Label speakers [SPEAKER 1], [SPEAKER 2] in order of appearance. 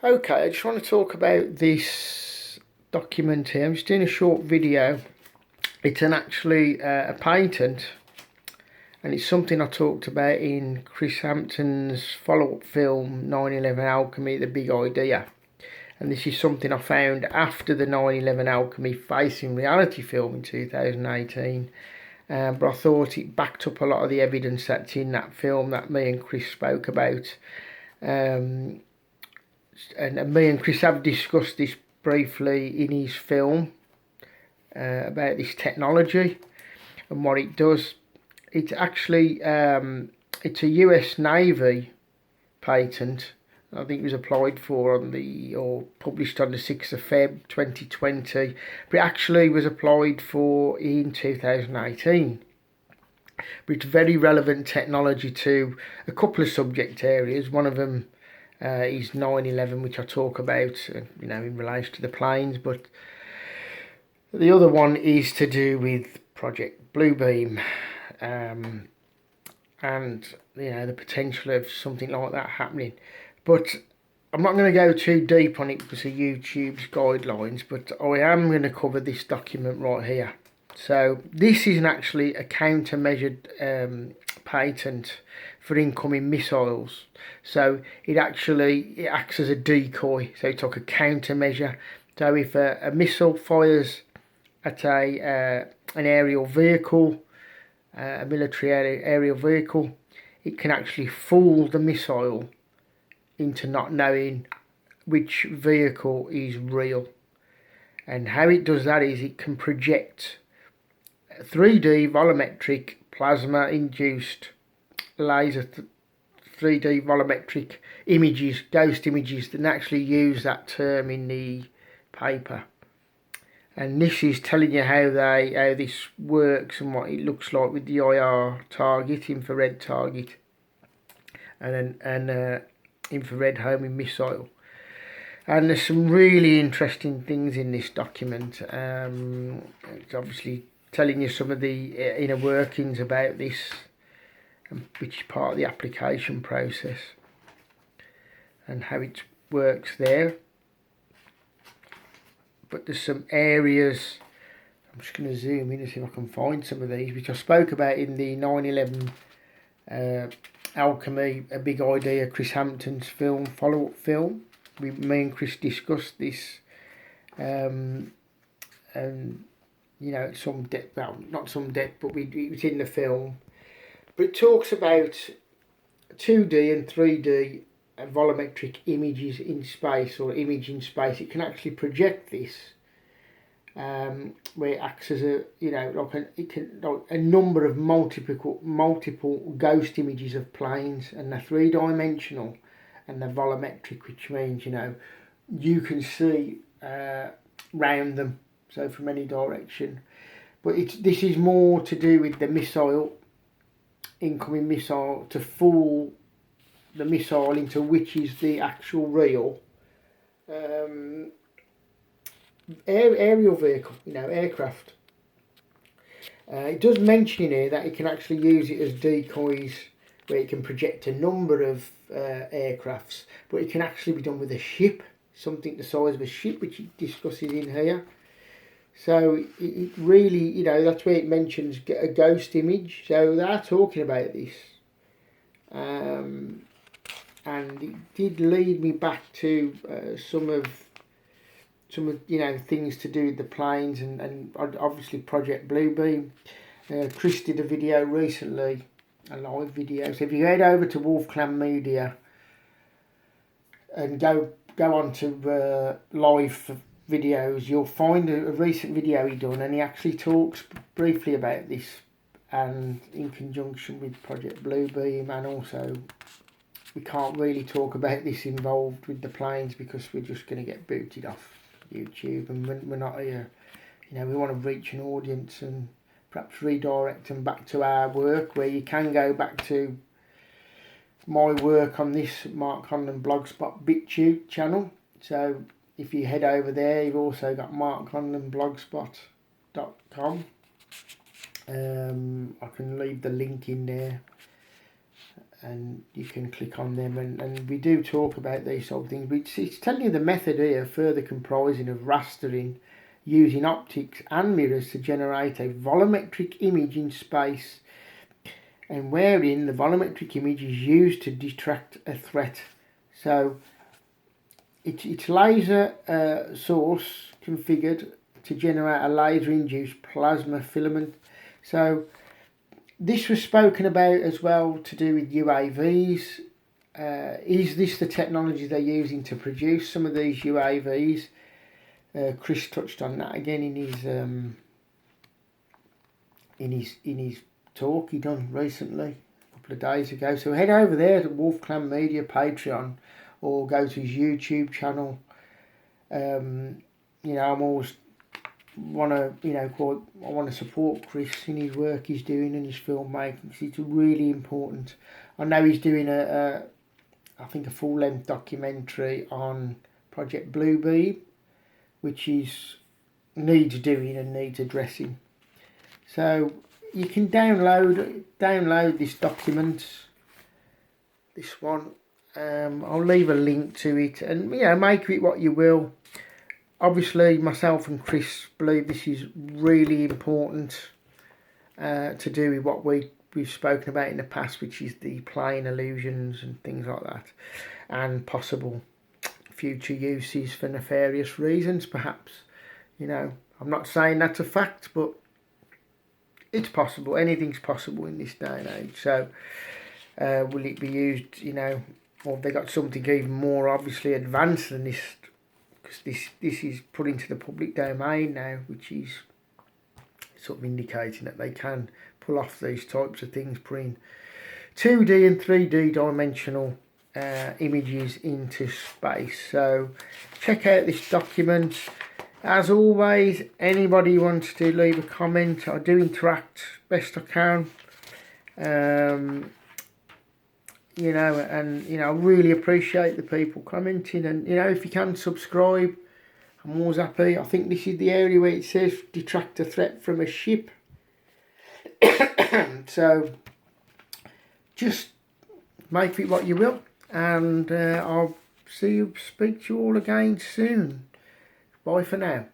[SPEAKER 1] Okay, I just want to talk about this document here. I'm just doing a short video. It's actually a patent, and it's something I talked about in Chris Hampton's follow-up film 9/11 Alchemy, The Big Idea. And this is something I found after the 9/11 Alchemy Facing Reality film in 2018. But I thought it backed up a lot of the evidence that's in that film that me and Chris spoke about. And me and Chris have discussed this briefly in his film about this technology and what it does. It's actually it's a US Navy patent. I think it was applied for or published on the 6th of Feb 2020, but it actually was applied for in 2018. But it's very relevant technology to a couple of subject areas. One of them is 9/11, which I talk about, in relation to the planes. But the other one is to do with Project Bluebeam, and the potential of something like that happening. But I'm not going to go too deep on it because of YouTube's guidelines. But I am going to cover this document right here. So this is actually a countermeasure patent for incoming missiles. So it acts as a decoy. So it's like a countermeasure. So if a missile fires at an aerial vehicle, a military aerial vehicle, it can actually fool the missile into not knowing which vehicle is real. And how it does that is it can project 3D volumetric plasma induced laser 3D volumetric images, ghost images. They actually use that term in the paper. And this is telling you how this works and what it looks like with the IR target, infrared target, and infrared homing missile. And there's some really interesting things in this document. It's obviously telling you some of the inner workings about this, which is part of the application process and how it works there. But there's some areas, I'm just going to zoom in and see if I can find some of these, which I spoke about in the 9/11 Alchemy, A Big Idea, Chris Hampton's film, follow-up film. Me and Chris discussed this, and some depth, well, not some depth, but it was in the film. But it talks about 2D and 3D volumetric images in space, or image in space. It can actually project this, where it acts as a number of multiple ghost images of planes, and they're 3-dimensional, and they're volumetric, which means you can see round them, so from any direction. But this is more to do with the missile, incoming missile, to fool the missile into which is the actual real aerial vehicle, aircraft. It does mention here that it can actually use it as decoys, where it can project a number of aircrafts, but it can actually be done with a ship, something the size of a ship, which it discusses in here. So it really, that's where it mentions a ghost image. So they're talking about this. And it did lead me back to some of things to do with the planes and obviously Project Bluebeam. Chris did a video recently, a live video. So if you head over to Wolf Clan Media and go on to live videos, you'll find a recent video he done, and he actually talks briefly about this, and in conjunction with Project Bluebeam. And also, we can't really talk about this involved with the planes because we're just going to get booted off YouTube, and we're not here. We want to reach an audience and perhaps redirect them back to our work, where you can go back to my work on this Mark Conlon Blogspot BitTube channel. So if you head over there, you've also got markconlonblogspot.com. I can leave the link in there. and you can click on them, and we do talk about these sort of things. But it's telling you the method here, further comprising of rastering using optics and mirrors to generate a volumetric image in space, and wherein the volumetric image is used to detect a threat. So it's laser source configured to generate a laser induced plasma filament. So this was spoken about as well to do with UAVs. Is this the technology they're using to produce some of these UAVs? Chris touched on that again in his talk he done recently, a couple of days ago. So head over there to Wolf Clan Media Patreon, or go to his YouTube channel. You know, I'm always I want to support Chris in his work he's doing and his filmmaking, because it's really important. I know he's doing I think a full-length documentary on Project Bluebeam, which needs doing and needs addressing. So you can download this document, this one. I'll leave a link to it, and make of it what you will. Obviously, myself and Chris believe this is really important to do with what we've spoken about in the past, which is the plane illusions and things like that, and possible future uses for nefarious reasons, perhaps. I'm not saying that's a fact, but it's possible. Anything's possible in this day and age. So will it be used, or have they got something even more obviously advanced than this? Because this is put into the public domain now, which is sort of indicating that they can pull off these types of things, putting 2D and 3D dimensional images into space. So check out this document. As always, anybody who wants to leave a comment, I do interact best I can. I really appreciate the people commenting, and if you can subscribe, I'm always happy. I think this is the area where it says detract a threat from a ship. So just make it what you will, and I'll speak to you all again soon. Bye for now.